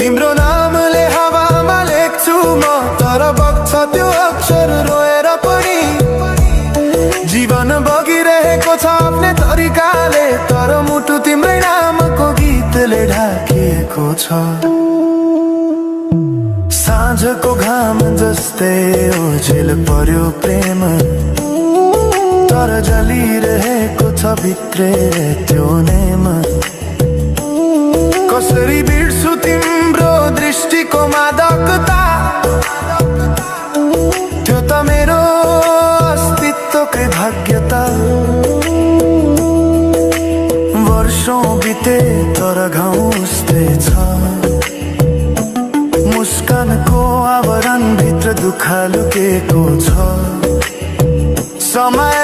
तिम्रो नामले हावामा लेख्छु म, तर बग्छ त्यो अक्षर रोएर पनि। जीवन बगिरहेको छ आफ्नै तरिकाले, तर मुटु तिम्रै नामको गीतले ढाकिएको छ। साँझको घाम जस्तै ओझेल पर्यो प्रेम, तर जलिरहेको छ भित्रै त्यो नेम। कसरी बिर्छु तिम्रो दृष्टिको मादकता, त्यो त मेरो अस्तित्वकै भाग्यता। वर्षौं बिते तर घाउ उस्तै छ, मुस्कानको आवरण भित्र दुःख लुकेको छ। समय